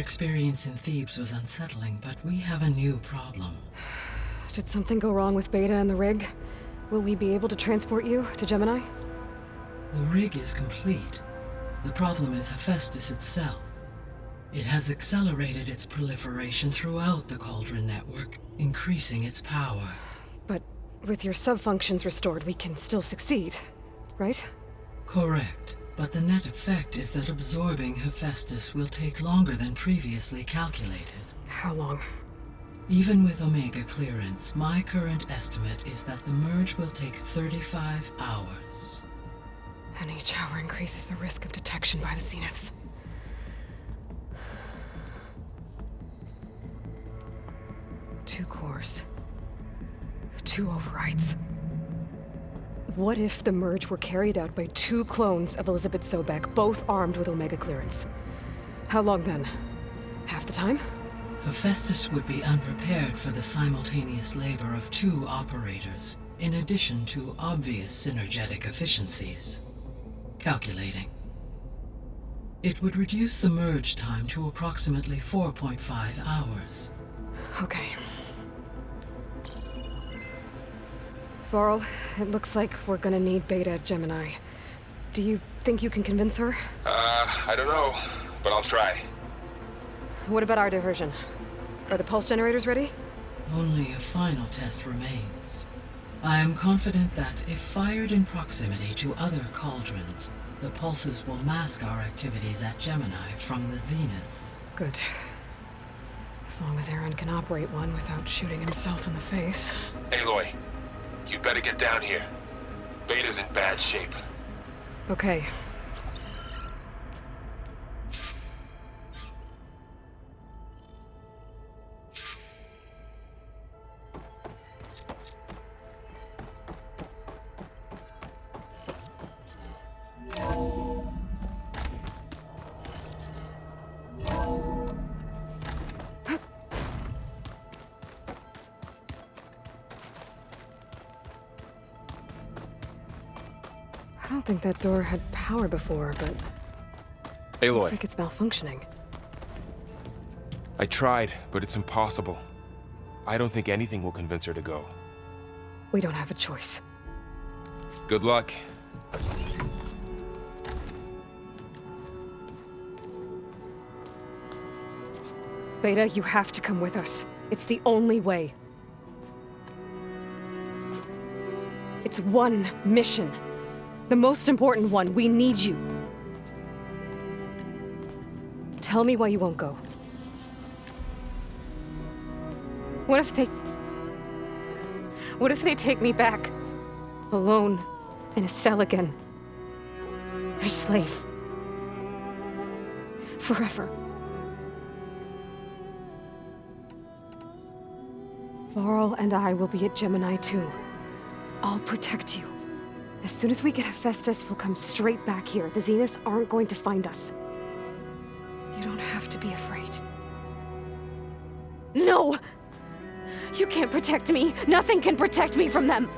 experience in Thebes was unsettling, but we have a new problem. Did something go wrong with Beta and the rig? Will we be able to transport you to Gemini? The rig is complete. The problem is Hephaestus itself. It has accelerated its proliferation throughout the Cauldron network, increasing its power. But with your sub-functions restored, we can still succeed, right? Correct. But the net effect is that absorbing Hephaestus will take longer than previously calculated. How long? Even with Omega clearance, my current estimate is that the merge will take 35 hours. And each hour increases the risk of detection by the Zeniths. Two cores. Two overrides. What if the merge were carried out by two clones of Elizabeth Sobek, both armed with Omega clearance? How long then? Half the time? Hephaestus would be unprepared for the simultaneous labor of two operators, in addition to obvious synergetic efficiencies. Calculating. It would reduce the merge time to approximately 4.5 hours. Okay. Varl, it looks like we're gonna need Beta at Gemini. Do you think you can convince her? I don't know, but I'll try. What about our diversion? Are the pulse generators ready? Only a final test remains. I am confident that if fired in proximity to other cauldrons, the pulses will mask our activities at Gemini from the Zeniths. Good. As long as Aaron can operate one without shooting himself in the face. Aloy, you better get down here. Beta's in bad shape. Okay. I don't think that door had power before, but Aloy, looks like it's malfunctioning. I tried, but it's impossible. I don't think anything will convince her to go. We don't have a choice. Good luck. Beta, you have to come with us. It's the only way. It's one mission. The most important one. We need you. Tell me why you won't go. What if they take me back? Alone, in a cell again. Their slave. Forever. Varl and I will be at Gemini too. I'll protect you. As soon as we get Hephaestus, we'll come straight back here. The Zeniths aren't going to find us. You don't have to be afraid. No! You can't protect me. Nothing can protect me from them.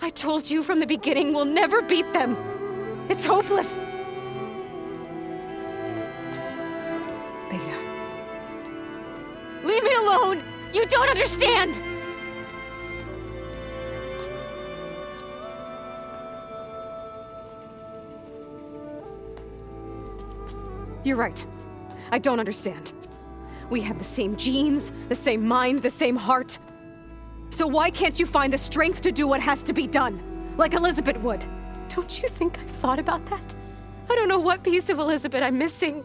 I told you from the beginning we'll never beat them. It's hopeless. Beta. Leave me alone! You don't understand! You're right. I don't understand. We have the same genes, the same mind, the same heart. So why can't you find the strength to do what has to be done? Like Elizabeth would. Don't you think I've thought about that? I don't know what piece of Elizabeth I'm missing.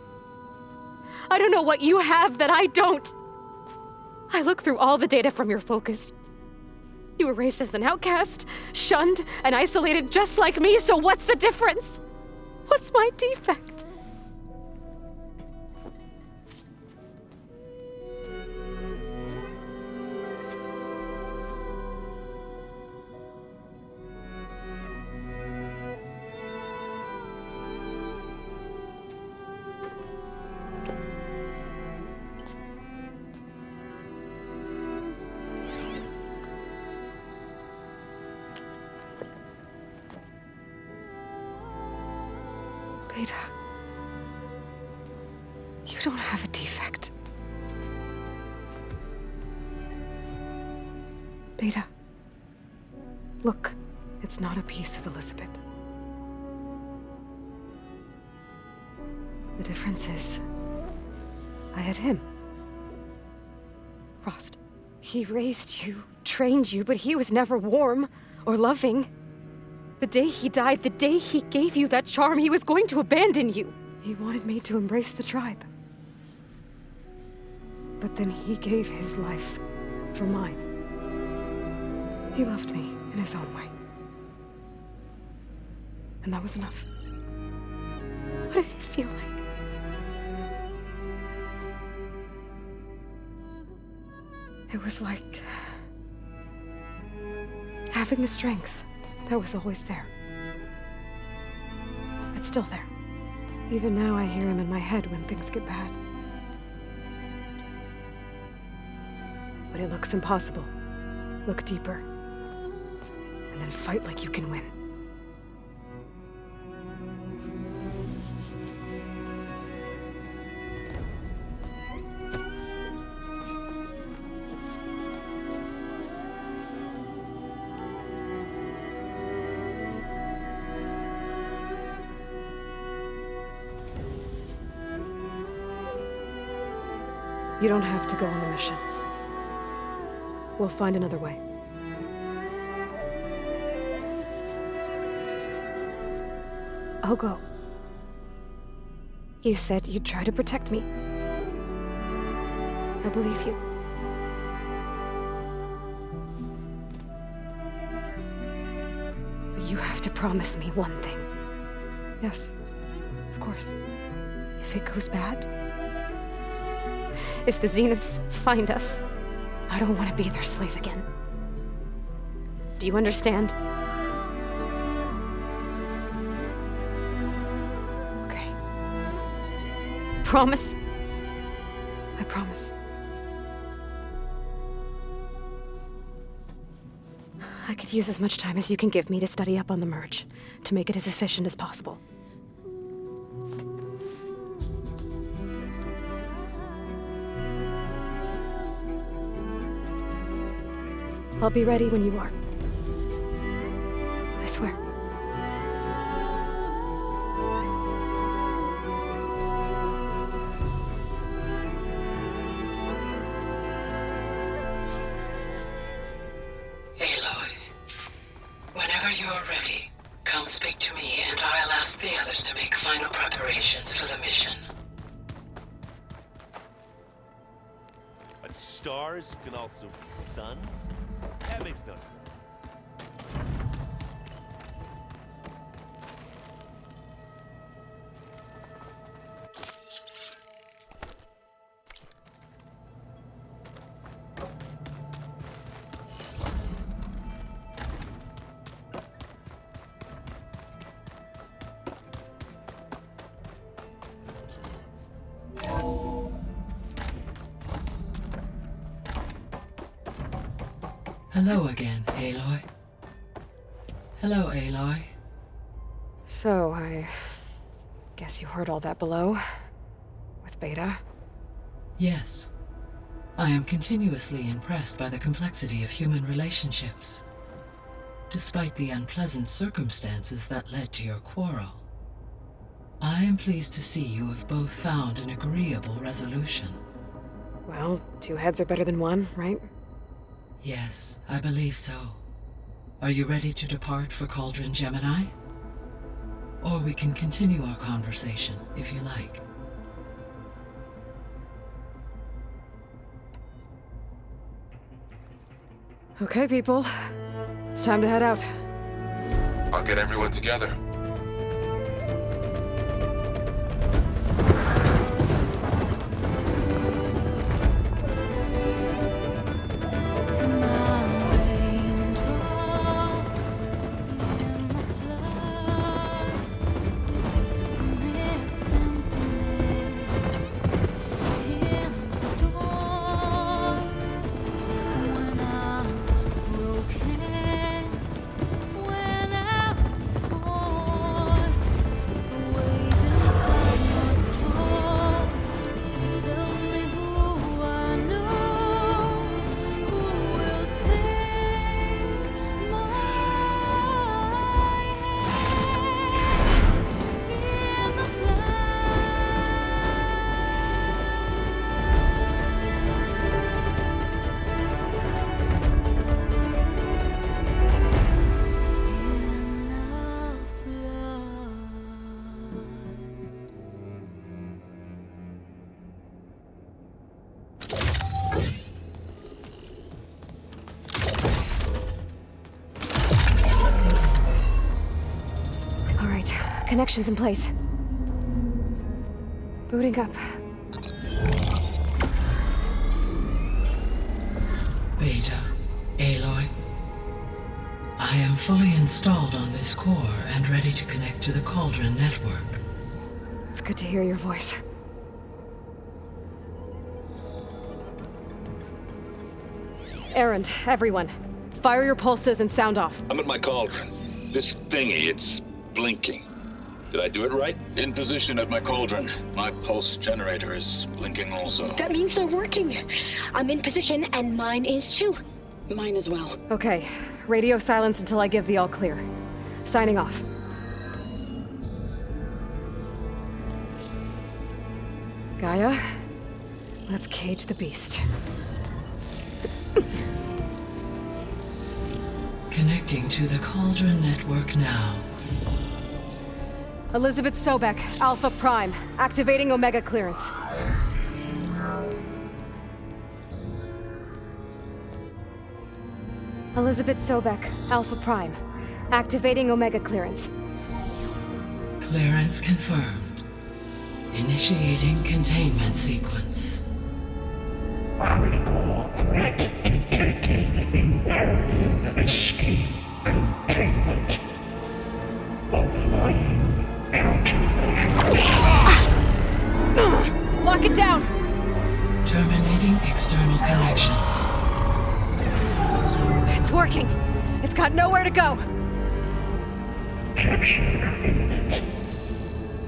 I don't know what you have that I don't. I look through all the data from your focus. You were raised as an outcast, shunned, and isolated just like me, so what's the difference? What's my defect? Beta. You don't have a defect. Beta. Look, it's not a piece of Elizabeth. The difference is, I had him. Frost. He raised you, trained you, but he was never warm or loving. The day he died, the day he gave you that charm, he was going to abandon you. He wanted me to embrace the tribe. But then he gave his life for mine. He loved me in his own way. And that was enough. What did it feel like? It was like having the strength that was always there. It's still there. Even now I hear him in my head when things get bad. But it looks impossible. Look deeper. And then fight like you can win. You don't have to go on the mission. We'll find another way. I'll go. You said you'd try to protect me. I believe you. But you have to promise me one thing. Yes, of course. If it goes bad, if the Zeniths find us, I don't want to be their slave again. Do you understand? Okay. Promise? I promise. I could use as much time as you can give me to study up on the merge, to make it as efficient as possible. I'll be ready when you are. I swear. Aloy, whenever you're ready, come speak to me and I'll ask the others to make final preparations for the mission. But stars can also be suns? That makes no sense. Hello again, Aloy. Hello, Aloy. So, I guess you heard all that below? With Beta? Yes. I am continuously impressed by the complexity of human relationships. Despite the unpleasant circumstances that led to your quarrel, I am pleased to see you have both found an agreeable resolution. Well, two heads are better than one, right? Yes, I believe so. Are you ready to depart for Cauldron Gemini? Or we can continue our conversation, if you like. Okay, people. It's time to head out. I'll get everyone together. When I was born Connections in place. Booting up. Beta, Aloy. I am fully installed on this core and ready to connect to the Cauldron network. It's good to hear your voice. Errand, everyone. Fire your pulses and sound off. I'm at my cauldron. This thingy, it's blinking. Did I do it right? In position at my cauldron. My pulse generator is blinking also. That means they're working. I'm in position, and mine is too. Mine as well. Okay. Radio silence until I give the all clear. Signing off. Gaia, let's cage the beast. Connecting to the Cauldron network now. Elizabeth Sobek, Alpha Prime, activating Omega clearance. Elizabeth Sobek, Alpha Prime, activating Omega clearance. Clearance confirmed. Initiating containment sequence. Critical threat detected. Imperative escape containment. Applying countermeasures. Lock it down! Terminating external connections. It's working. It's got nowhere to go. Capture imminent.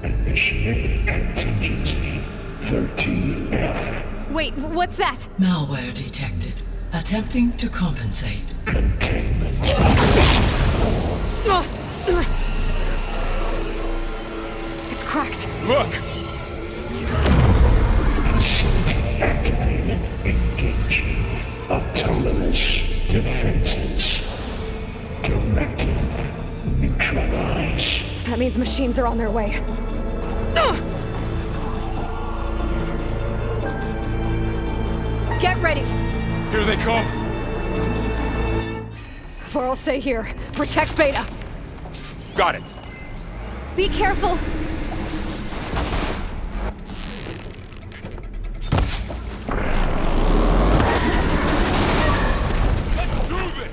Initiate contingency 13F. Wait, what's that? Malware detected. Attempting to compensate. Containment. It's cracked. Look! Facility activated. Engaging autonomous defenses. Directive neutralize. That means machines are on their way. Get ready! Here they come! Vor'll stay here. Protect Beta. Got it! Be careful! Let's do this!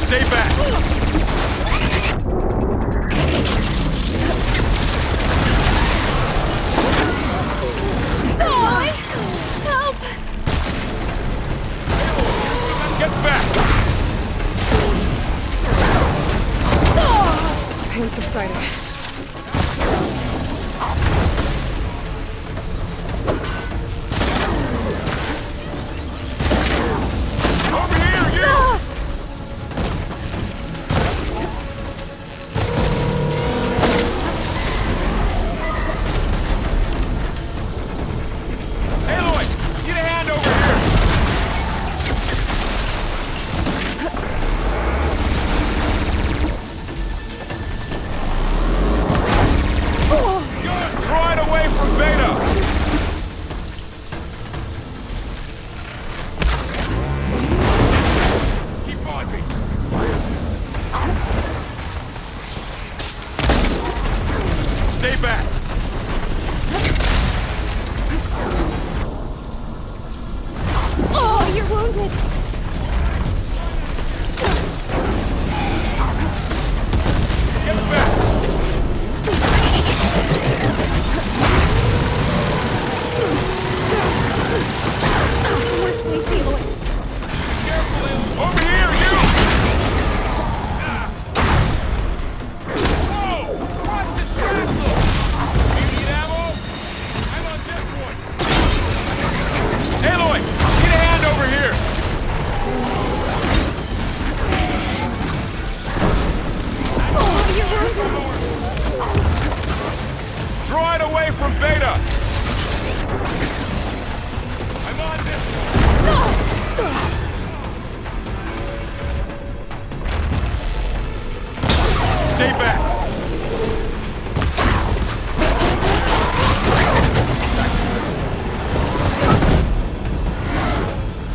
Stay back! Help! Get back! Pain subsiding. Over here, you! Aloy, get a hand over here! Good! Draw it away from Beta! Keep on me! Stay back! Oh, you're wounded! Get back! We're safe, Aloy. Careful, Aloy! Over here, you! Whoa! Watch this rascal! You need ammo? I'm on this one! Aloy, get a hand over here! Oh, you're wounded! Draw it away from Beta! I'm on this one! Stay back!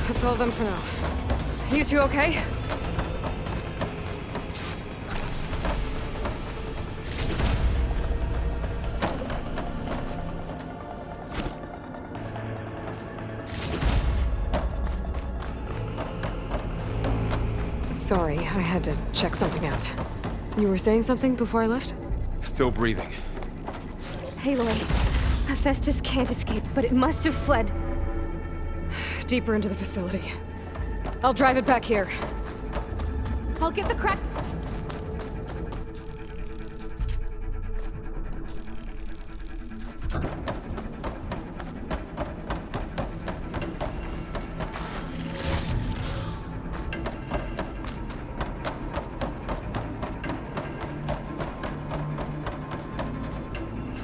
That's all of them for now. You two okay? I had to check something out. You were saying something before I left? Still breathing. Aloy, Hephaestus can't escape, but it must have fled deeper into the facility. I'll drive it back here. I'll get the crack.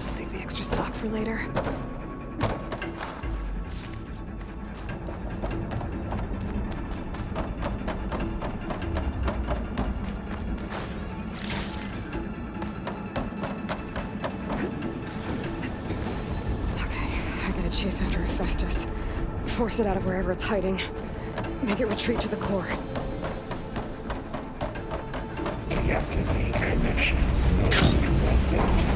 Save the extra stock for later. Chase after Hephaestus. Force it out of wherever it's hiding. Make it retreat to the core. Deactivate connection. No interrupt.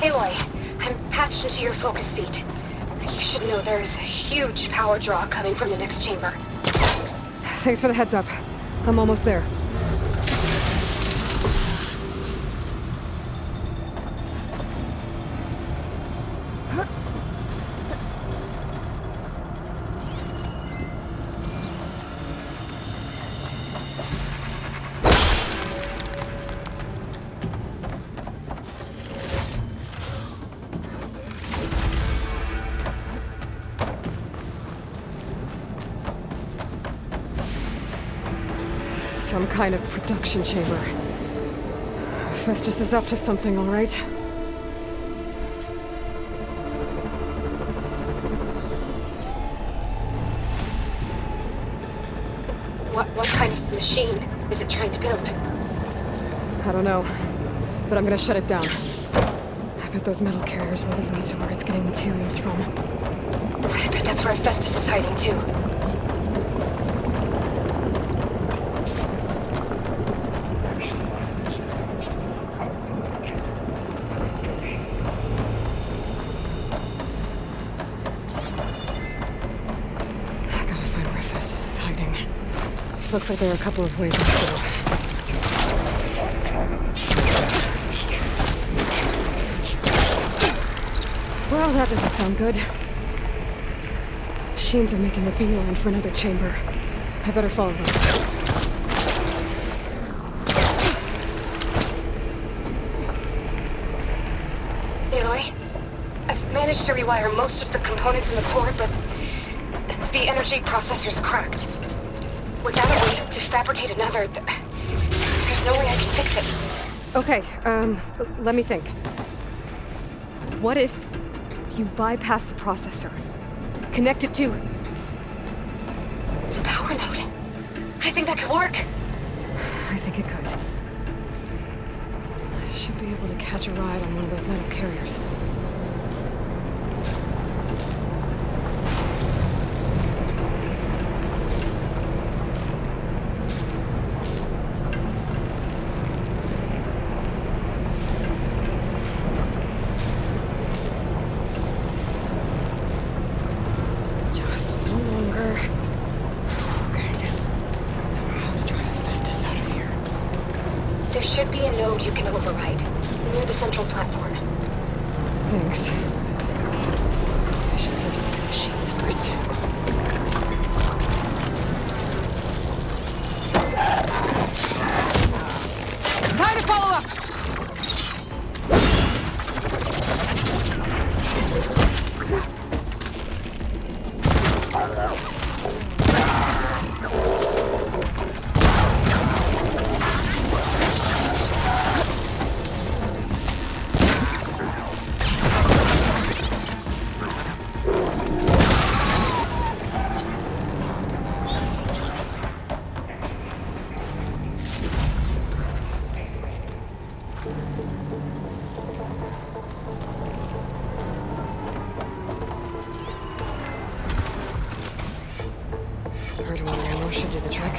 Aloy, I'm patched into your focus feed. You should know there's a huge power draw coming from the next chamber. Thanks for the heads up. I'm almost there. Some kind of production chamber. Festus is up to something, all right? What kind of machine is it trying to build? I don't know, but I'm gonna shut it down. I bet those metal carriers will lead me to where it's getting materials from. I bet that's where Festus is hiding too. Looks like there are a couple of ways to go. Well, that doesn't sound good. Machines are making a beeline for another chamber. I better follow them. Aloy, I've managed to rewire most of the components in the core, but the energy processor's cracked. Without a way to fabricate another, there's no way I can fix it. Okay, let me think. What if you bypass the processor? Connect it to the power node. I think that could work. I think it could. I should be able to catch a ride on one of those metal carriers. There should be a node you can override, near the central platform. Thanks. I should take these machines first. Time to follow up! Should do the trick.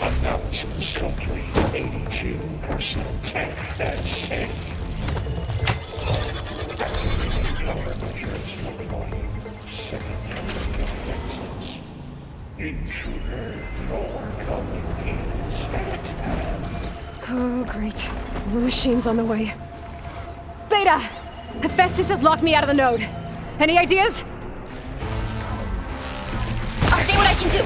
Analysis complete. 82%. That's it. Activating countermeasures deploying. Secondary defenses. Intruder, your coming is at hand. Oh, great. The machine's on the way. Beta! Hephaestus has locked me out of the node. Any ideas? I'll see what I can do.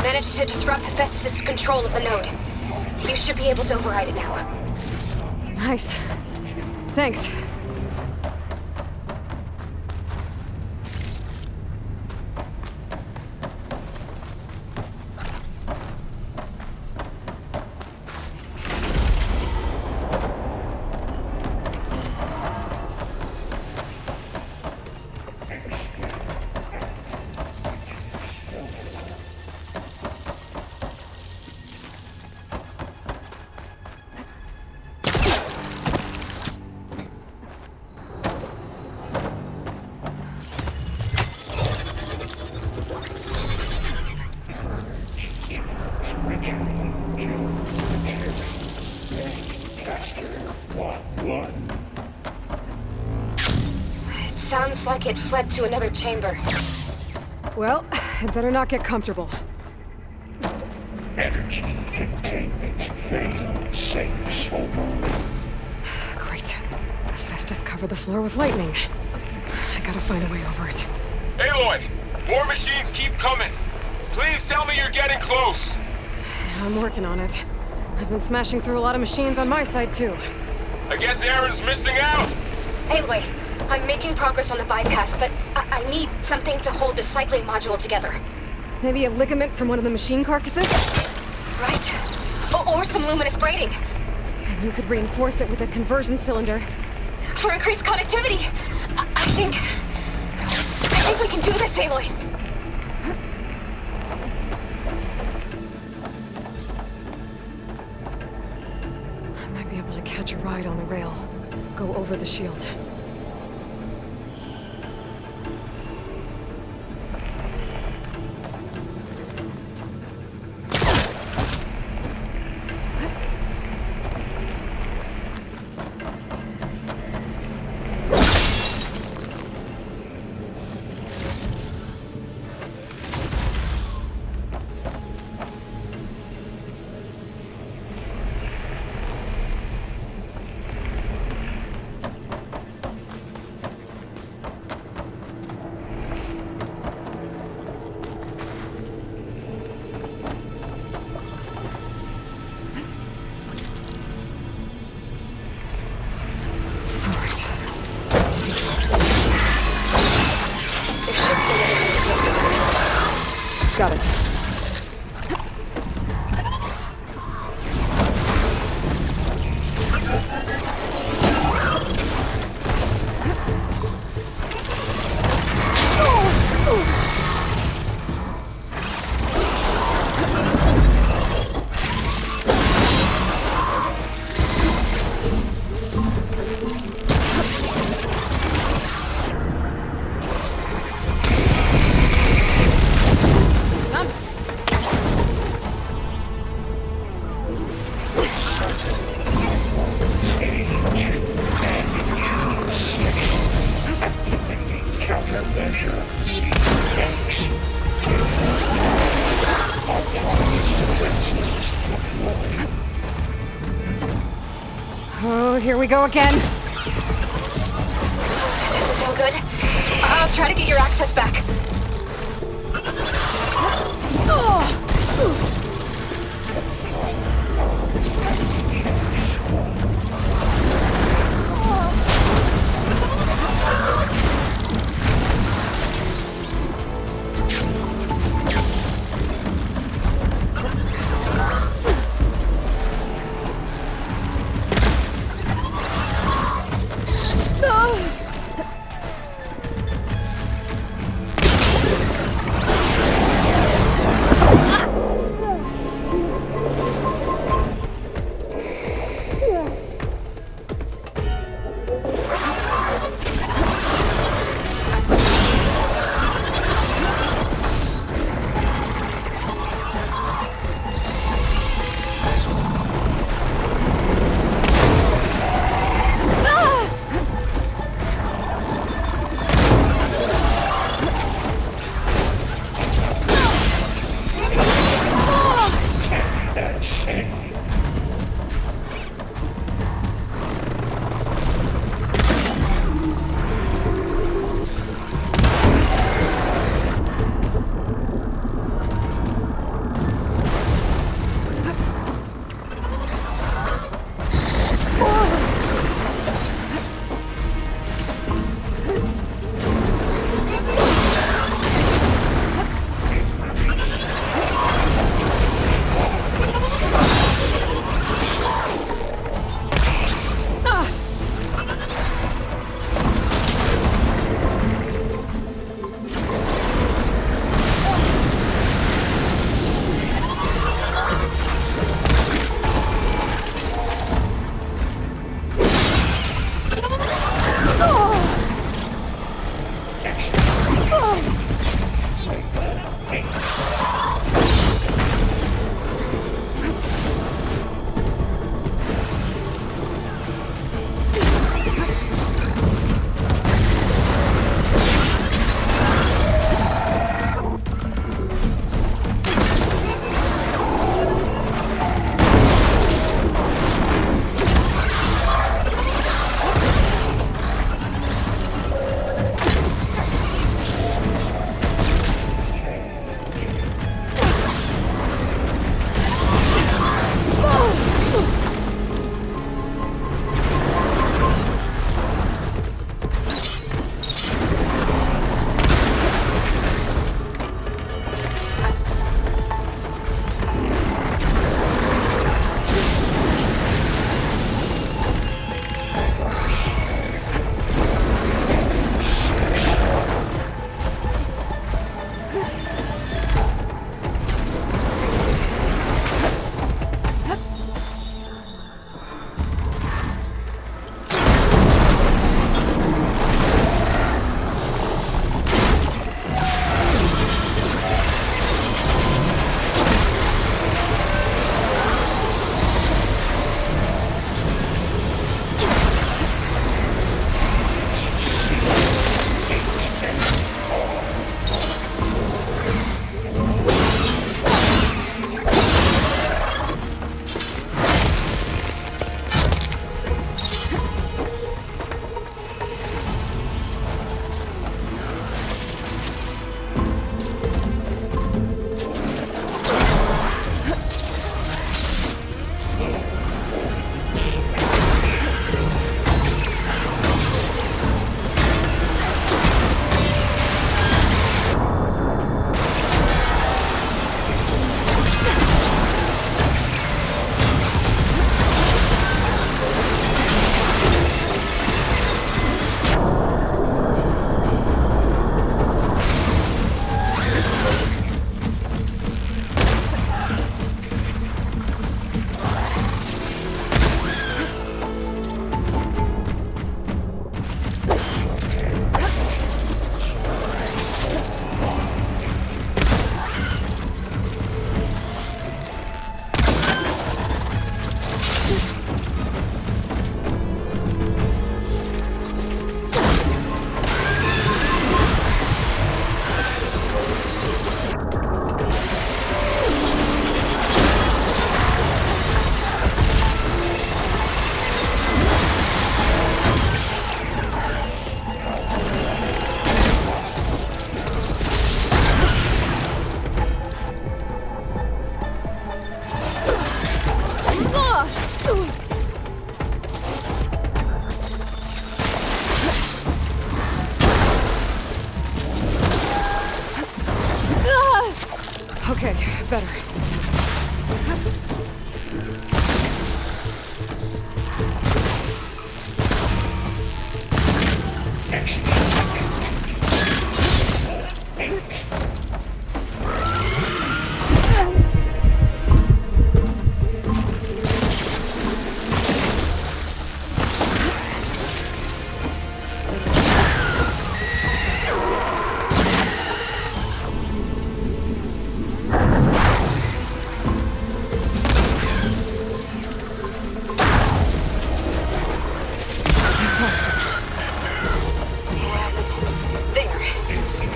managed to disrupt Hephaestus' control of the node. You should be able to override it now. Nice. Thanks. It sounds like it fled to another chamber. Well, I'd better not get comfortable. Energy containment failed. Safe over. Great. Hephaestus covered the floor with lightning. I gotta find a way over it. Aloy! More machines keep coming! Please tell me you're getting close! I'm working on it. I've been smashing through a lot of machines on my side, too. I guess Aaron's missing out! Aloy, I'm making progress on the bypass, but I need something to hold the cycling module together. Maybe a ligament from one of the machine carcasses? Right. Or some luminous braiding. And you could reinforce it with a conversion cylinder. For increased connectivity. I think we can do this, Aloy. I might be able to catch a ride on the rail. Go over the shield. Got it. Oh, here we go again. Doesn't sound good. I'll try to get your access back.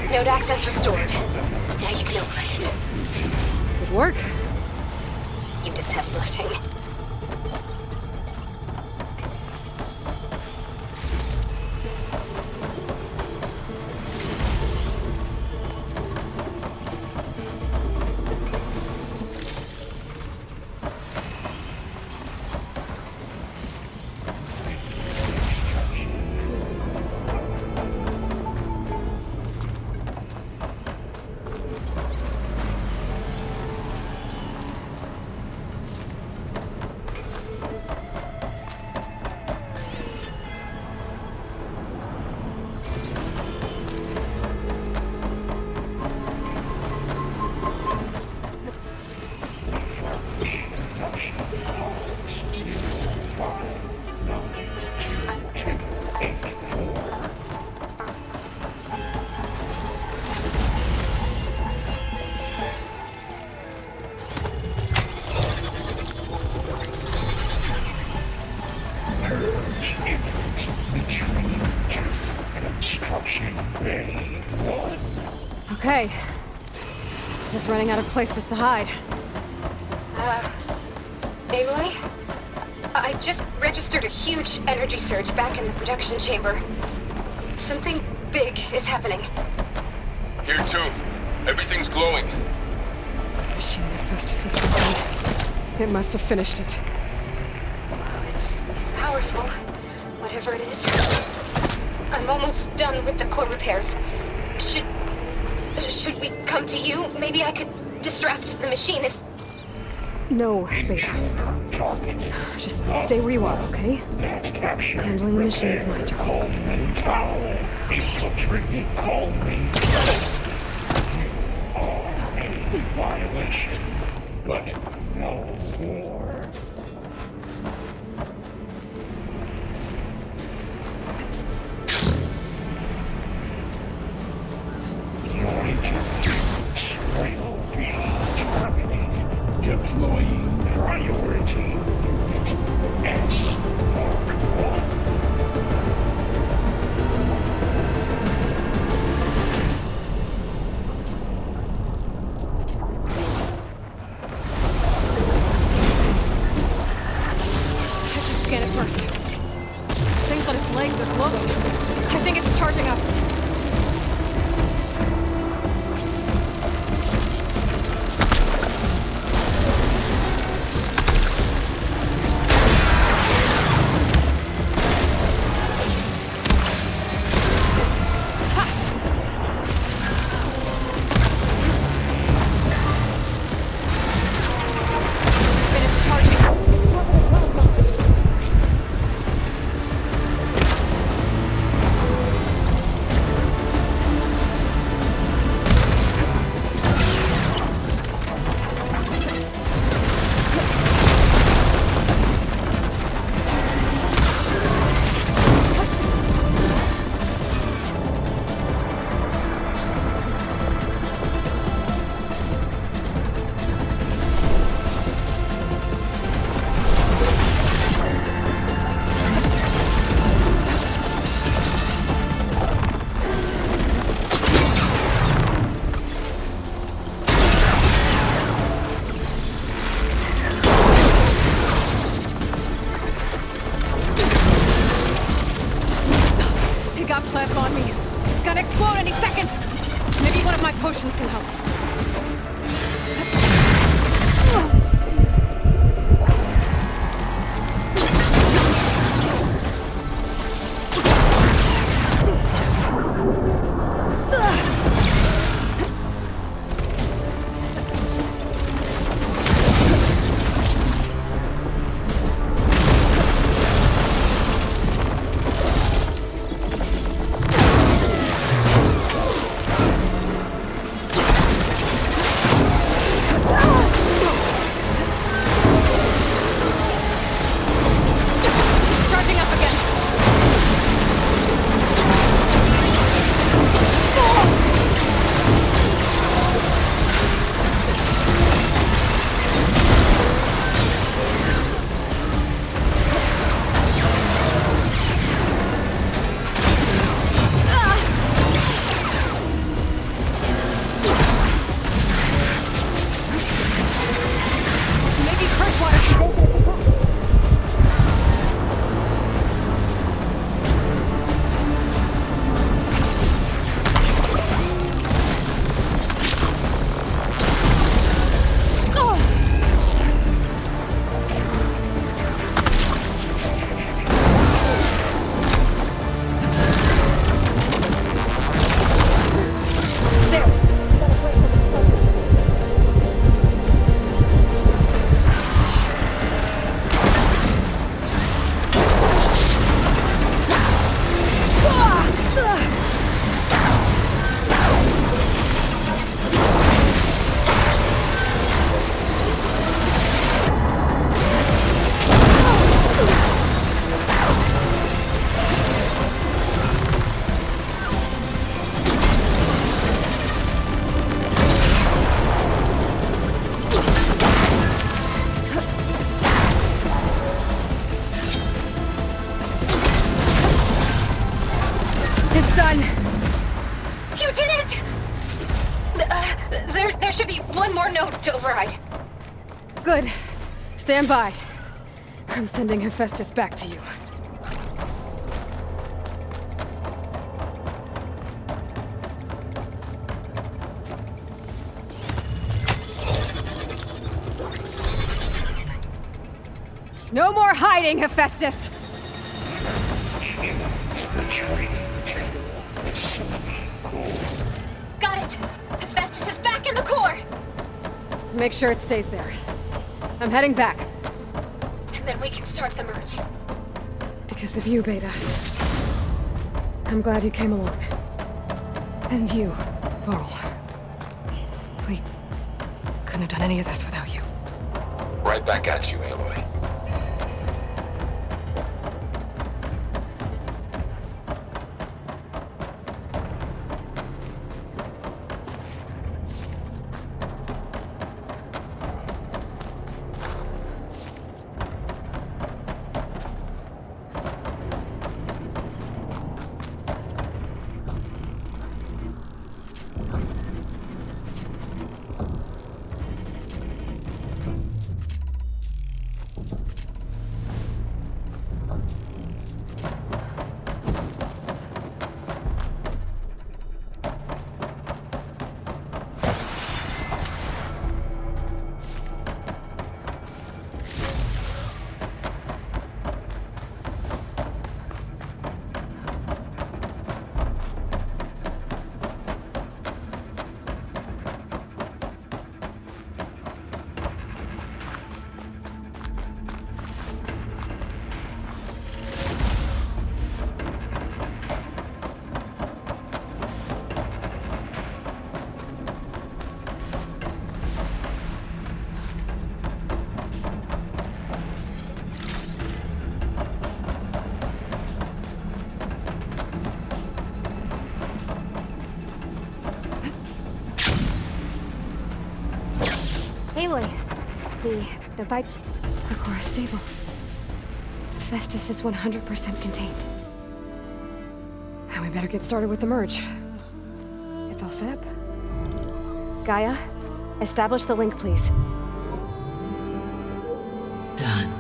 Node access restored. Now you can open it. Good work. You did the heavy lifting. Okay. This is running out of places to hide. Aloy? I just registered a huge energy surge back in the production chamber. Something big is happening. Here too. Everything's glowing. Machine Hephaestus was complete. It must have finished it. It's powerful, whatever it is. I'm almost done with the core repairs. Should we come to you? Maybe I could distract the machine if... No, Beta. Just stay where you are, okay? Handling the machine's my job. Coleman Tower. Infiltrating Coleman. You are a violation, but no war. Your interference will be terminated. Deploying priority. S Mark 1. I should scan it first. These things on its legs are glowing. I think it's charging up. Finish charging. Good. Stand by. I'm sending Hephaestus back to you. No more hiding, Hephaestus! Got it! Hephaestus is back in the core! Make sure it stays there. I'm heading back. And then we can start the merge. Because of you, Beta. I'm glad you came along. And you, Varl. We couldn't have done any of this without you. Right back at you, Aloy. Aloy, the core is stable. Hephaestus is 100% contained. And we better get started with the merge. It's all set up. Gaia, establish the link, please. Done.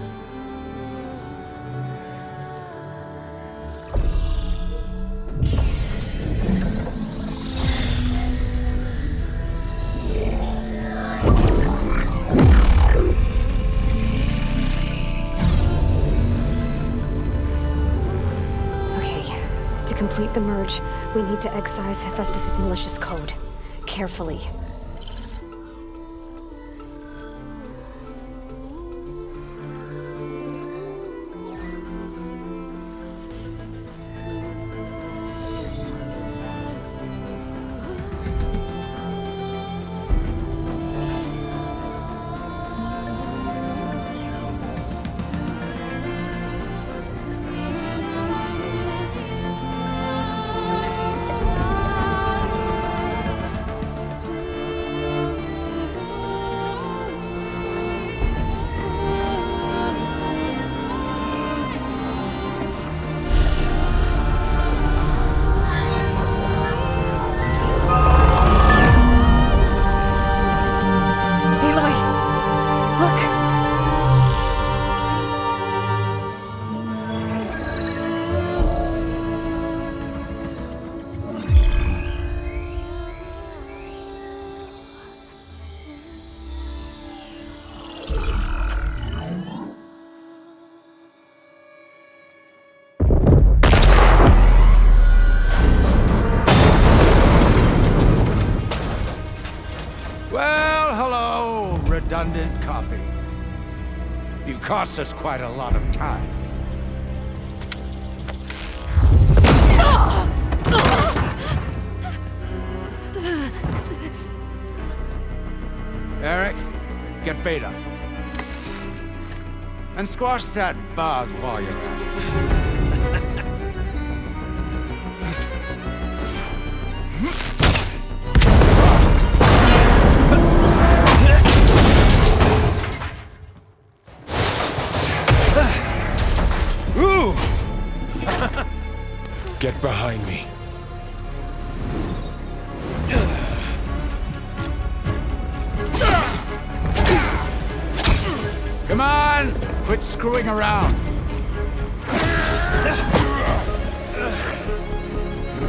To complete the merge, we need to excise Hephaestus' malicious code. Carefully. Redundant copy. You cost us quite a lot of time. Eric, get Beta. And squash that bug while you're at it. Get behind me. Come on! Quit screwing around.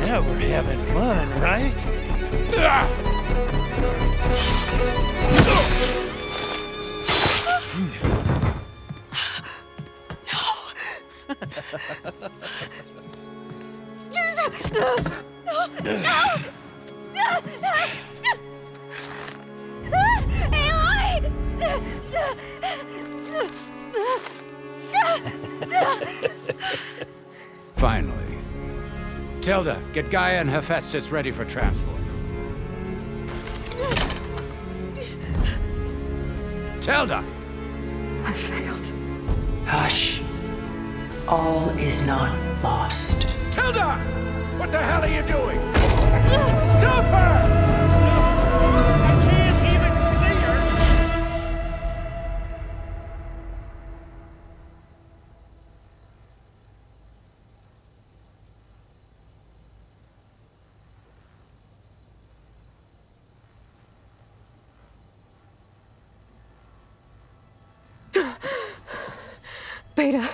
Now we're having fun, right? Finally. Tilda, get Gaia and Hephaestus ready for transport. Tilda! I failed. Hush. All is not lost. Tilda! What the hell are you doing? Stop her! I can't even see her! Beta.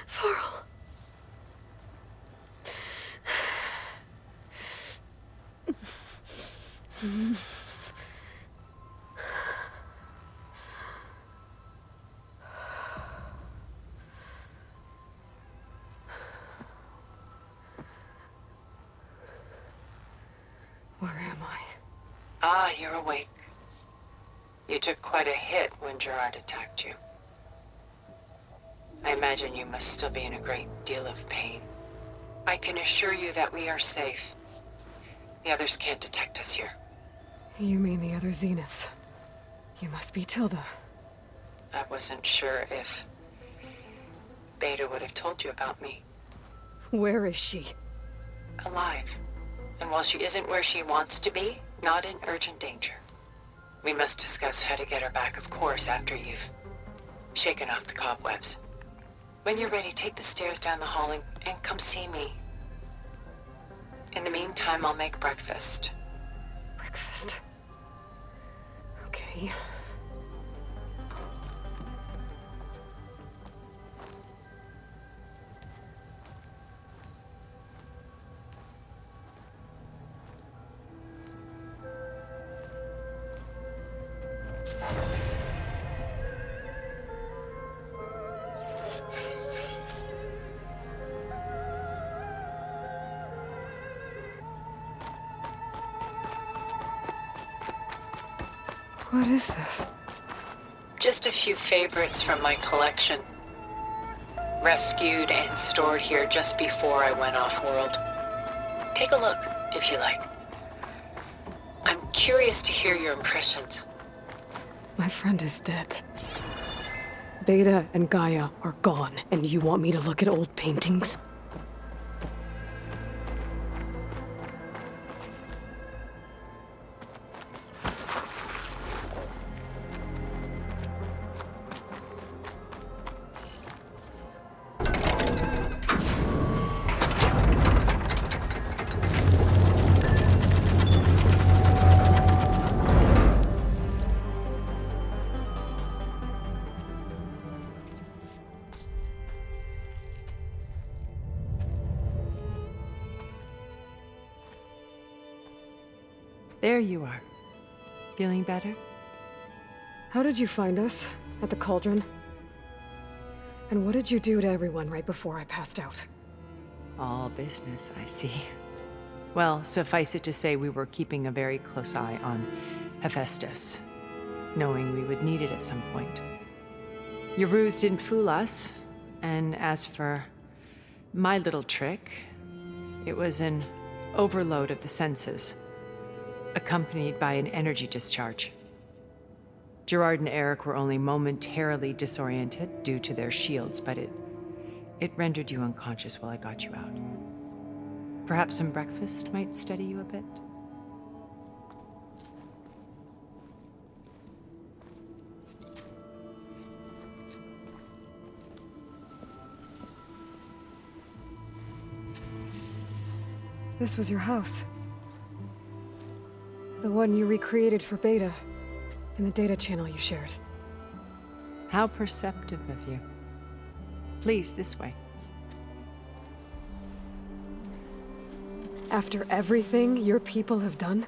Varl. Where am I? Ah, you're awake. You took quite a hit when Gerard attacked you. I imagine you must still be in a great deal of pain. I can assure you that we are safe. The others can't detect us here. You mean the other Zeniths? You must be Tilda. I wasn't sure if Beta would have told you about me. Where is she? Alive. And while she isn't where she wants to be, not in urgent danger. We must discuss how to get her back, of course, after you've shaken off the cobwebs. When you're ready, take the stairs down the hall and come see me. In the meantime, I'll make breakfast. Breakfast. Okay. What is this? Just a few favorites from my collection. Rescued and stored here just before I went off-world. Take a look, if you like. I'm curious to hear your impressions. My friend is dead. Beta and Gaia are gone, and you want me to look at old paintings? There you are. Feeling better? How did you find us? At the cauldron? And what did you do to everyone right before I passed out? All business, I see. Well, suffice it to say we were keeping a very close eye on Hephaestus, knowing we would need it at some point. Your ruse didn't fool us, and as for my little trick, it was an overload of the senses, accompanied by an energy discharge. Gerard and Eric were only momentarily disoriented due to their shields, but it rendered you unconscious while I got you out. Perhaps some breakfast might steady you a bit? This was your house. The one you recreated for Beta, in the data channel you shared. How perceptive of you. Please, this way. After everything your people have done,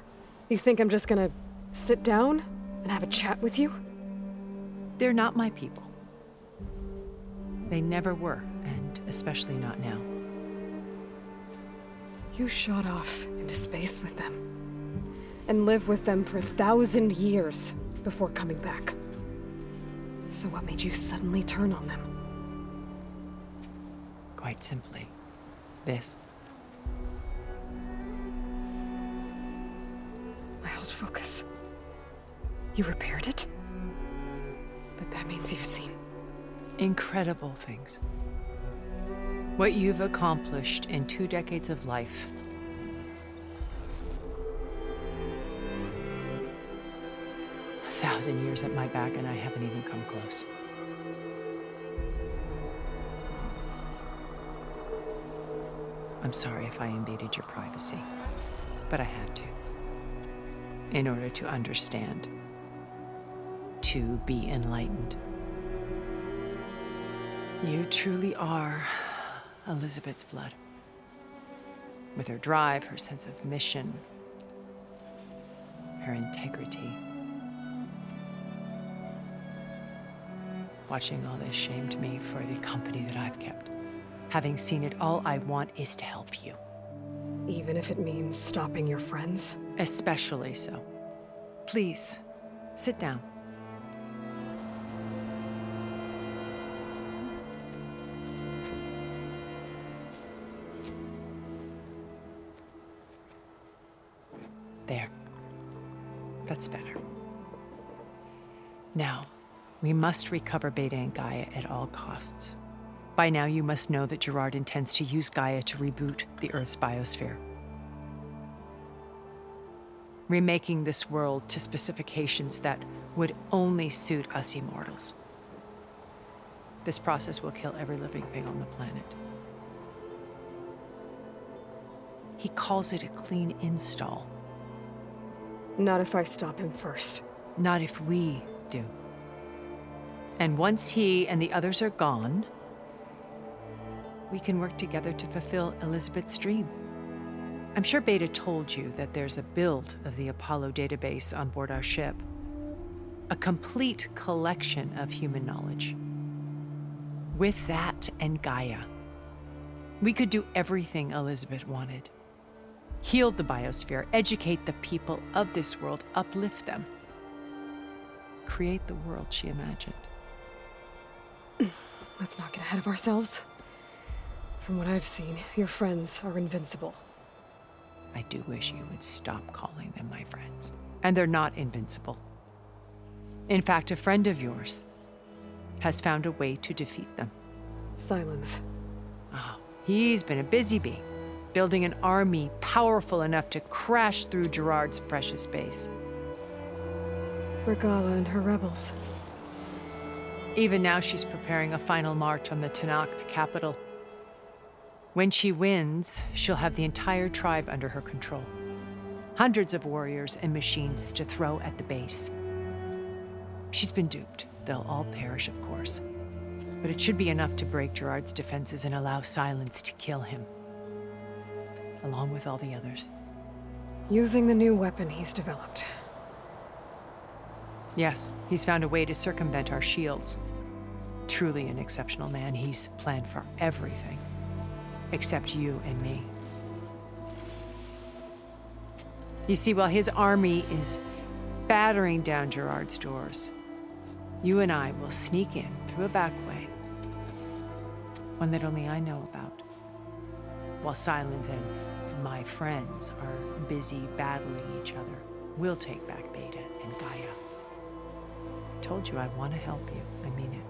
you think I'm just gonna sit down and have a chat with you? They're not my people. They never were, and especially not now. You shot off into space with them, and lived with them for 1,000 years before coming back. So what made you suddenly turn on them? Quite simply, this. My old focus. You repaired it? But that means you've seen incredible things. What you've accomplished in 2 decades of life. A 1,000 years at my back, and I haven't even come close. I'm sorry if I invaded your privacy, but I had to. In order to understand, to be enlightened. You truly are Elizabeth's blood. With her drive, her sense of mission, her integrity. Watching all this shamed me for the company that I've kept. Having seen it, all I want is to help you. even if it means stopping your friends? Especially so. Please, sit down. There. That's better. Now, we must recover Beta and Gaia at all costs. By now, you must know that Gerard intends to use Gaia to reboot the Earth's biosphere. Remaking this world to specifications that would only suit us immortals. This process will kill every living thing on the planet. He calls it a clean install. Not if I stop him first. Not if we do. And once he and the others are gone, we can work together to fulfill Elizabeth's dream. I'm sure Beta told you that there's a build of the Apollo database on board our ship. A complete collection of human knowledge. With that and Gaia, we could do everything Elizabeth wanted. Heal the biosphere, educate the people of this world, uplift them. Create the world she imagined. Let's not get ahead of ourselves. From what I've seen, your friends are invincible. I do wish you would stop calling them my friends. And they're not invincible. In fact, a friend of yours has found a way to defeat them. Silence. Oh, he's been a busy bee, building an army powerful enough to crash through Gerard's precious base. Regala and her rebels. Even now, she's preparing a final march on the Tenakth capital. When she wins, she'll have the entire tribe under her control. Hundreds of warriors and machines to throw at the base. She's been duped. They'll all perish, of course. But it should be enough to break Gerard's defenses and allow Silence to kill him. Along with all the others. Using the new weapon he's developed. Yes, he's found a way to circumvent our shields. Truly an exceptional man. He's planned for everything. Except you and me. You see, while his army is battering down Gerard's doors, you and I will sneak in through a back way. One that only I know about. While Silence and my friends are busy battling each other, we'll take back Beta and Gaia. I told you I want to help you. I mean it.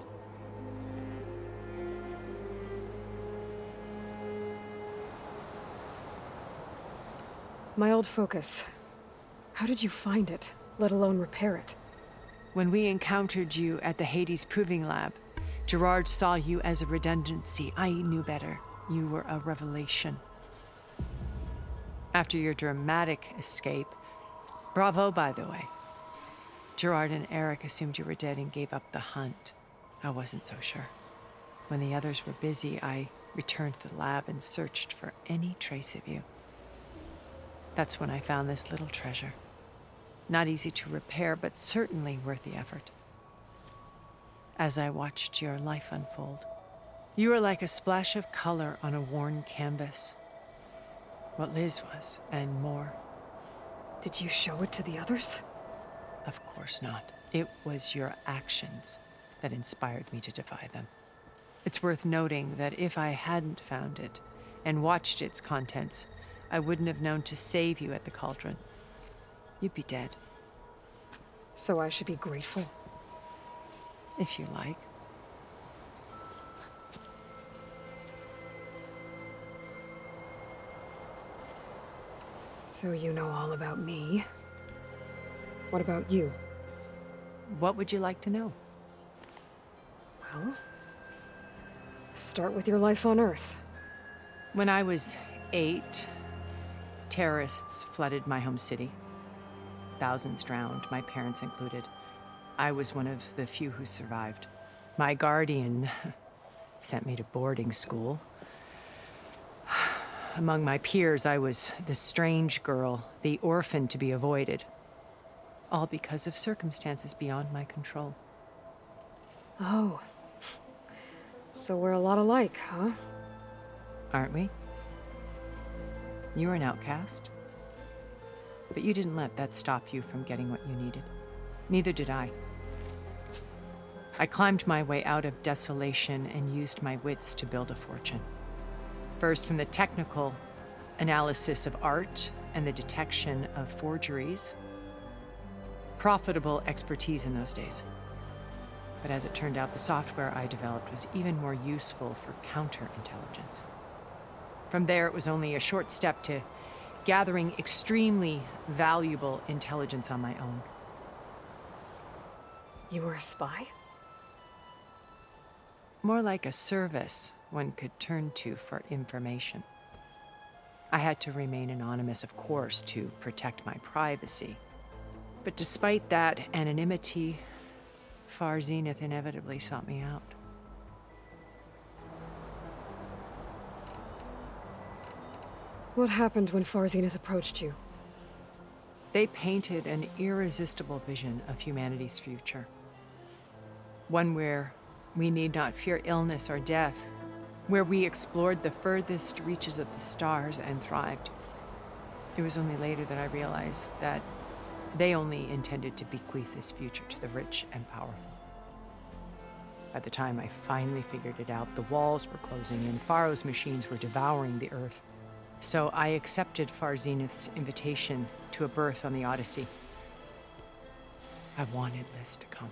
My old focus. How did you find it, let alone repair it? When we encountered you at the Hades Proving Lab, Gerard saw you as a redundancy. I knew better. You were a revelation. After your dramatic escape, Bravo, by the way. Gerard and Eric assumed you were dead and gave up the hunt. I wasn't so sure. When the others were busy, I returned to the lab and searched for any trace of you. That's when I found this little treasure. Not easy to repair, but certainly worth the effort. As I watched your life unfold, you were like a splash of color on a worn canvas. What Liz was, and more. Did you show it to the others? Of course not. It was your actions that inspired me to defy them. It's worth noting that if I hadn't found it and watched its contents, I wouldn't have known to save you at the cauldron. You'd be dead. So I should be grateful? If you like. So you know all about me. What about you? What would you like to know? Well, start with your life on Earth. When I was 8, terrorists flooded my home city. Thousands drowned, my parents included. I was one of the few who survived. My guardian sent me to boarding school. Among my peers, I was the strange girl, the orphan to be avoided. All because of circumstances beyond my control. Oh. So we're a lot alike, huh? Aren't we? You were an outcast. But you didn't let that stop you from getting what you needed. Neither did I. I climbed my way out of desolation and used my wits to build a fortune. First, from the technical analysis of art and the detection of forgeries. Profitable expertise in those days. But as it turned out, the software I developed was even more useful for counterintelligence. From there, it was only a short step to gathering extremely valuable intelligence on my own. You were a spy? More like a service one could turn to for information. I had to remain anonymous, of course, to protect my privacy. But despite that anonymity, Far Zenith inevitably sought me out. What happened when Far Zenith approached you? They painted an irresistible vision of humanity's future. One where we need not fear illness or death, where we explored the furthest reaches of the stars and thrived. It was only later that I realized that they only intended to bequeath this future to the rich and powerful. By the time I finally figured it out, the walls were closing in, Pharaoh's machines were devouring the Earth. So I accepted Far Zenith's invitation to a berth on the Odyssey. I wanted Liz to come,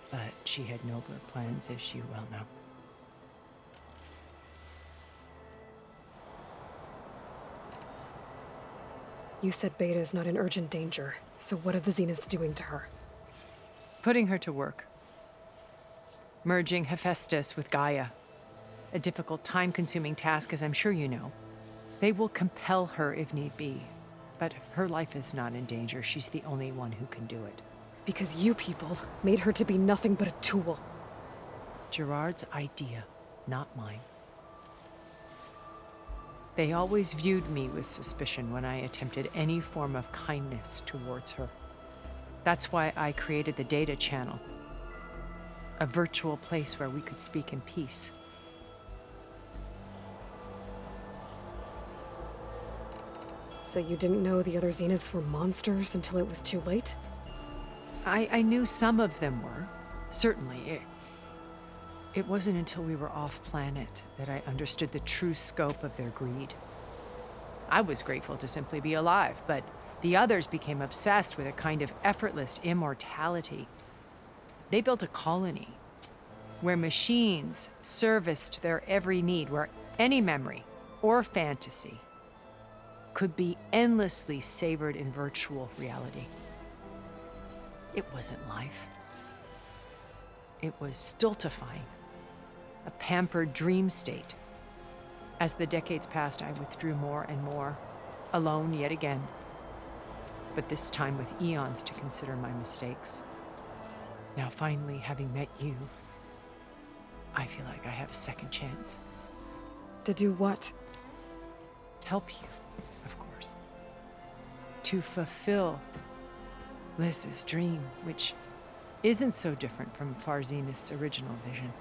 but she had nobler plans, as you well know. You said Beta is not in urgent danger, so what are the Zeniths doing to her? Putting her to work. Merging Hephaestus with Gaia. A difficult, time-consuming task, as I'm sure you know. They will compel her if need be, but her life is not in danger. She's the only one who can do it. Because you people made her to be nothing but a tool. Gerard's idea, not mine. They always viewed me with suspicion when I attempted any form of kindness towards her. That's why I created the data channel. A virtual place where we could speak in peace. So you didn't know the other Zeniths were monsters until it was too late? I knew some of them were, certainly. It wasn't until we were off-planet that I understood the true scope of their greed. I was grateful to simply be alive, but the others became obsessed with a kind of effortless immortality. They built a colony where machines serviced their every need, where any memory or fantasy could be endlessly savored in virtual reality. It wasn't life. It was stultifying, a pampered dream state. As the decades passed, I withdrew more and more, alone yet again. but this time with eons to consider my mistakes. Now, finally, having met you, I feel like I have a second chance. To do what? Help you, of course. To fulfill Liz's dream, which isn't so different from Far Zenith's original vision.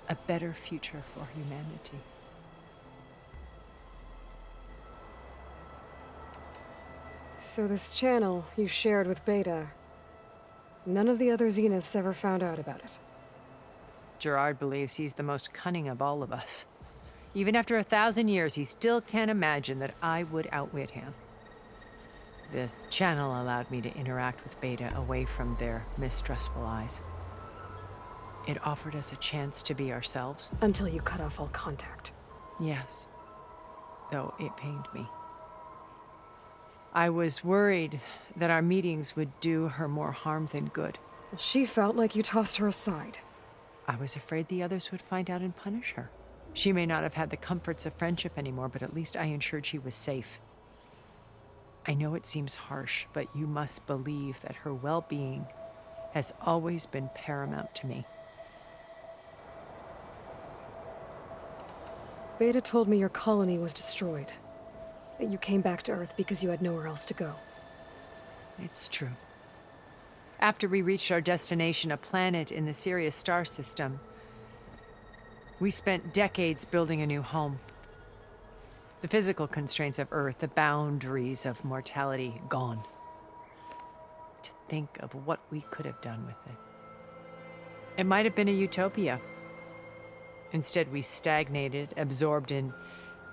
A better future for humanity. So this channel you shared with Beta, none of the other Zeniths ever found out about it. Gerard believes he's the most cunning of all of us. Even after 1,000 years, he still can't imagine that I would outwit him. The channel allowed me to interact with Beta away from their mistrustful eyes. It offered us a chance to be ourselves. Until you cut off all contact. Yes, though it pained me. I was worried that our meetings would do her more harm than good. Well, she felt like you tossed her aside. I was afraid the others would find out and punish her. She may not have had the comforts of friendship anymore, but at least I ensured she was safe. I know it seems harsh, but you must believe that her well-being has always been paramount to me. Beta told me your colony was destroyed. That you came back to Earth because you had nowhere else to go. It's true. After we reached our destination, a planet in the Sirius star system, we spent decades building a new home. The physical constraints of Earth, the boundaries of mortality, gone. To think of what we could have done with it. It might have been a utopia. Instead, we stagnated, absorbed in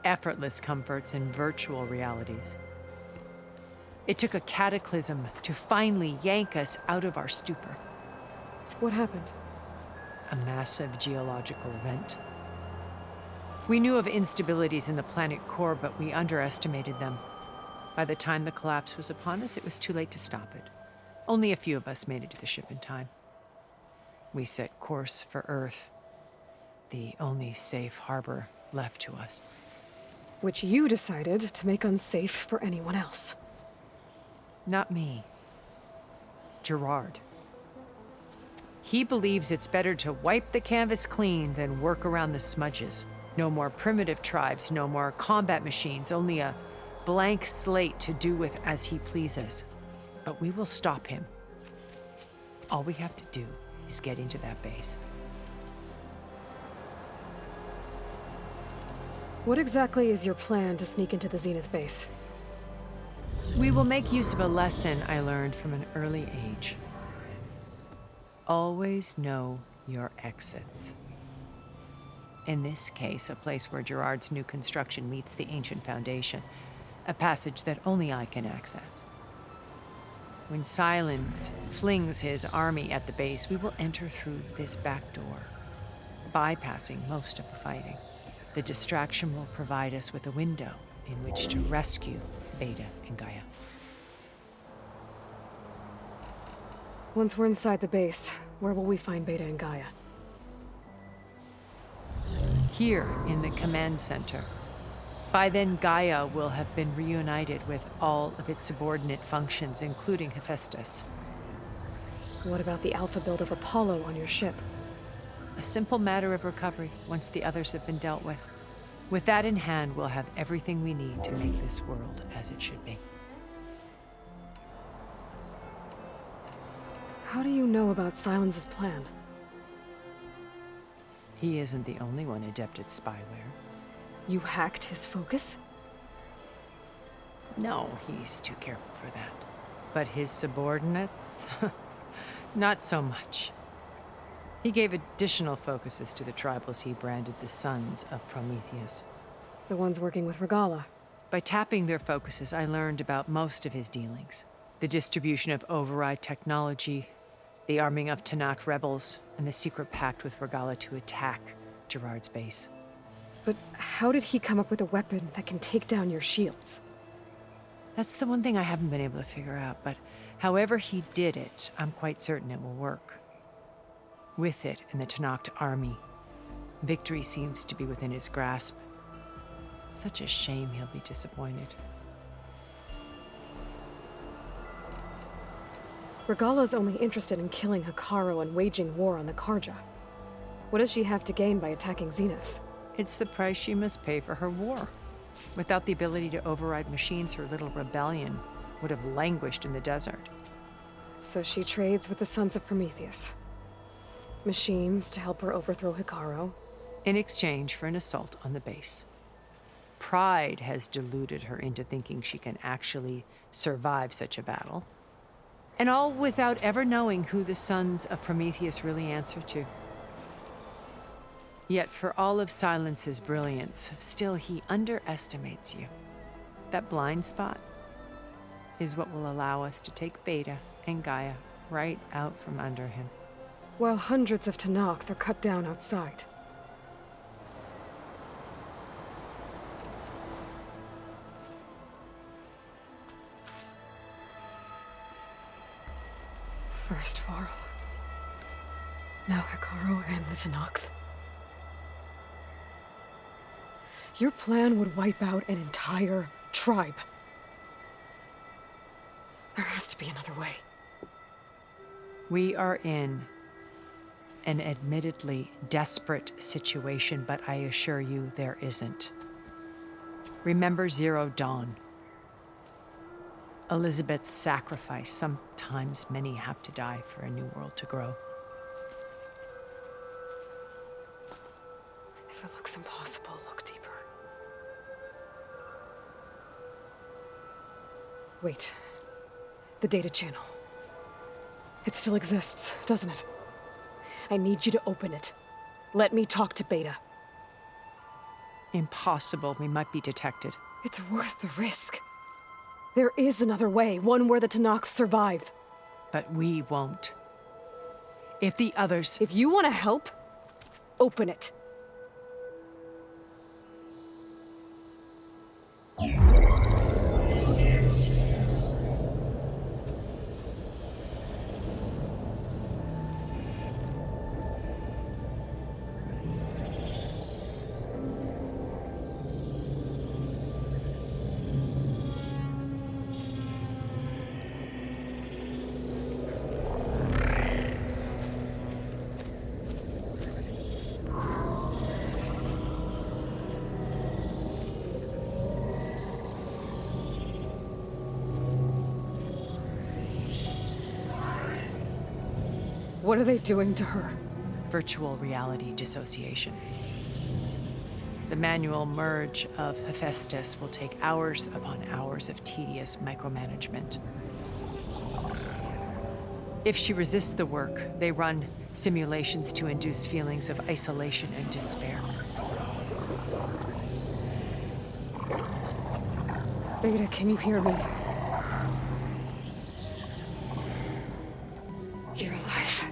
effortless comforts and virtual realities. It took a cataclysm to finally yank us out of our stupor. What happened? A massive geological event. We knew of instabilities in the planet core, but we underestimated them. By the time the collapse was upon us, it was too late to stop it. Only a few of us made it to the ship in time. We set course for Earth, the only safe harbor left to us. Which you decided to make unsafe for anyone else. Not me. Gerard. He believes it's better to wipe the canvas clean than work around the smudges. No more primitive tribes, no more combat machines, only a blank slate to do with as he pleases. But we will stop him. All we have to do is get into that base. What exactly is your plan to sneak into the Zenith base? We will make use of a lesson I learned from an early age. Always know your exits. In this case, a place where Gerard's new construction meets the ancient foundation, a passage that only I can access. When Silence flings his army at the base, we will enter through this back door, bypassing most of the fighting. The distraction will provide us with a window in which to rescue Beta and Gaia. Once we're inside the base, where will we find Beta and Gaia? Here in the command center. By then, Gaia will have been reunited with all of its subordinate functions, including Hephaestus. What about the alpha build of Apollo on your ship? A simple matter of recovery once the others have been dealt with. With that in hand, we'll have everything we need to make this world as it should be. How do you know about Silence's plan? He isn't the only one adept at spyware. You hacked his focus? No, he's too careful for that. But his subordinates? Not so much. He gave additional focuses to the tribals he branded the Sons of Prometheus. The ones working with Regala. By tapping their focuses, I learned about most of his dealings. The distribution of override technology, the arming of Tanakh rebels, and the secret pact with Regala to attack Gerard's base. But how did he come up with a weapon that can take down your shields? That's the one thing I haven't been able to figure out, but however he did it, I'm quite certain it will work. With it and the Tanakh army, victory seems to be within his grasp. Such a shame he'll be disappointed. Regala's only interested in killing Hikaru and waging war on the Karja. What does she have to gain by attacking Zenith? It's the price she must pay for her war. Without the ability to override machines, her little rebellion would have languished in the desert. So she trades with the Sons of Prometheus. Machines to help her overthrow Hikaru. In exchange for an assault on the base. Pride has deluded her into thinking she can actually survive such a battle. And all without ever knowing who the Sons of Prometheus really answer to. Yet for all of Silence's brilliance, still he underestimates you. That blind spot is what will allow us to take Beta and Gaia right out from under him. While hundreds of Tenakth are cut down outside. First Varl. Now Hikaru and the Tenakth. Your plan would wipe out an entire tribe. There has to be another way. We are in an admittedly desperate situation, but I assure you there isn't. Remember Zero Dawn. Elizabeth's sacrifice. Sometimes many have to die for a new world to grow. If it looks impossible, look deeper. Wait. The data channel. It still exists, doesn't it? I need you to open it. Let me talk to Beta. Impossible. We might be detected. It's worth the risk. There is another way, one where the Tenakth survive. But we won't. If the others... If you want to help, open it. What are they doing to her? Virtual reality dissociation. The manual merge of Hephaestus will take hours upon hours of tedious micromanagement. If she resists the work, they run simulations to induce feelings of isolation and despair. Beta, can you hear me? You're alive.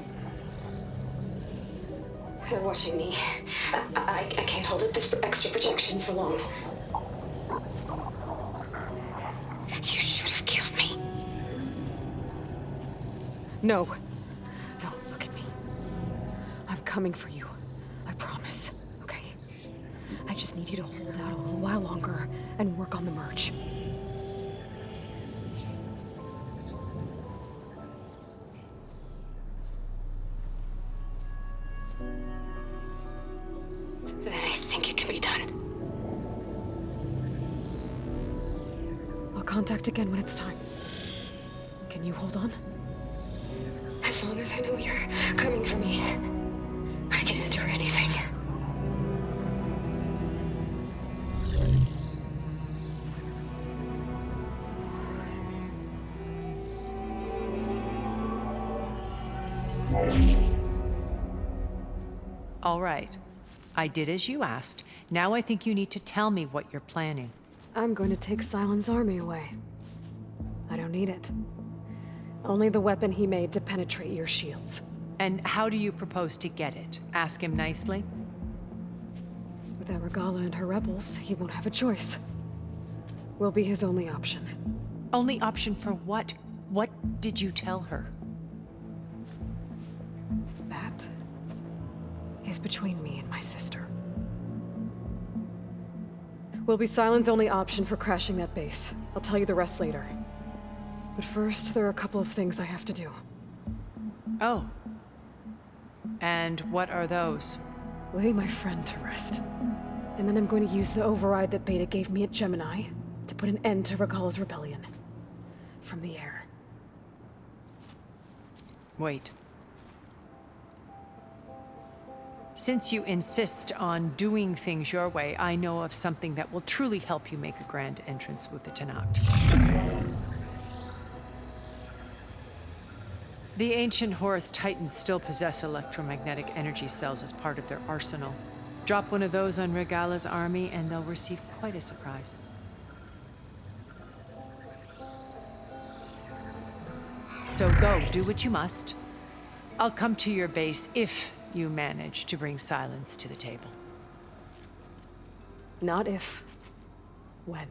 They're watching me. I can't hold up this extra projection for long. You should have killed me. No. No, look at me. I'm coming for you. I promise, okay? I just need you to hold out a little while longer and work on the merge. Then I think it can be done. I'll contact again when it's time. Can you hold on? As long as I know you're coming for me, I can endure anything. All right. I did as you asked. Now I think you need to tell me what you're planning. I'm going to take Silen's army away. I don't need it. Only the weapon he made to penetrate your shields. And how do you propose to get it? Ask him nicely? Without Regala and her rebels, he won't have a choice. We'll be his only option. Only option for what? What did you tell her? That is between me and my sister. Will be Silen's only option for crashing that base. I'll tell you the rest later. But first, there are a couple of things I have to do. Oh. And what are those? Lay my friend to rest. And then I'm going to use the override that Beta gave me at Gemini to put an end to Regala's rebellion. From the air. Wait. Since you insist on doing things your way, I know of something that will truly help you make a grand entrance with the Tenakth. The ancient Horus Titans still possess electromagnetic energy cells as part of their arsenal. Drop one of those on Regala's army, and they'll receive quite a surprise. So go, do what you must. I'll come to your base if you manage to bring silence to the table. Not if. When.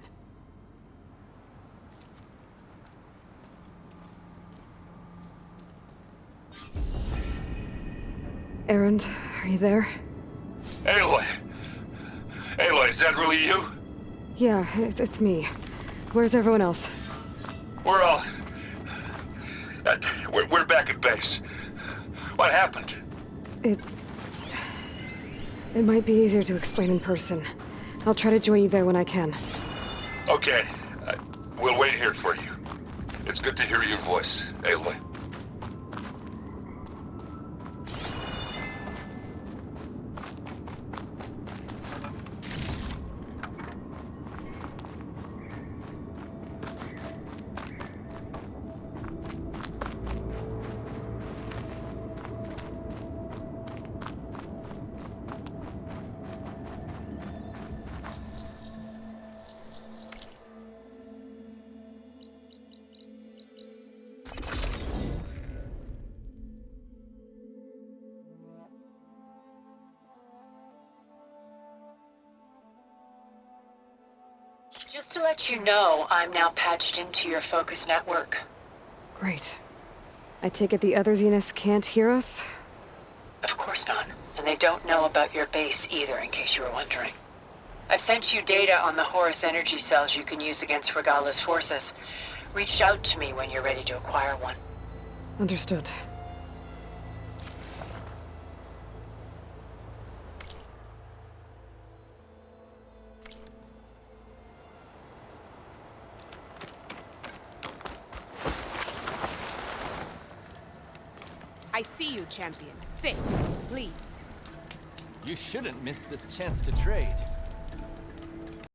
Erend, are you there? Aloy! Aloy, is that really you? Yeah, it's me. Where's everyone else? We're all... we're back at base. What happened? It might be easier to explain in person. I'll try to join you there when I can. Okay. We'll wait here for you. It's good to hear your voice, Aloy. Just to let you know, I'm now patched into your focus network. Great. I take it the other Zeniths can't hear us? Of course not. And they don't know about your base either, in case you were wondering. I've sent you data on the Horus energy cells you can use against Regala's forces. Reach out to me when you're ready to acquire one. Understood. I see you, champion. Sit, please. You shouldn't miss this chance to trade.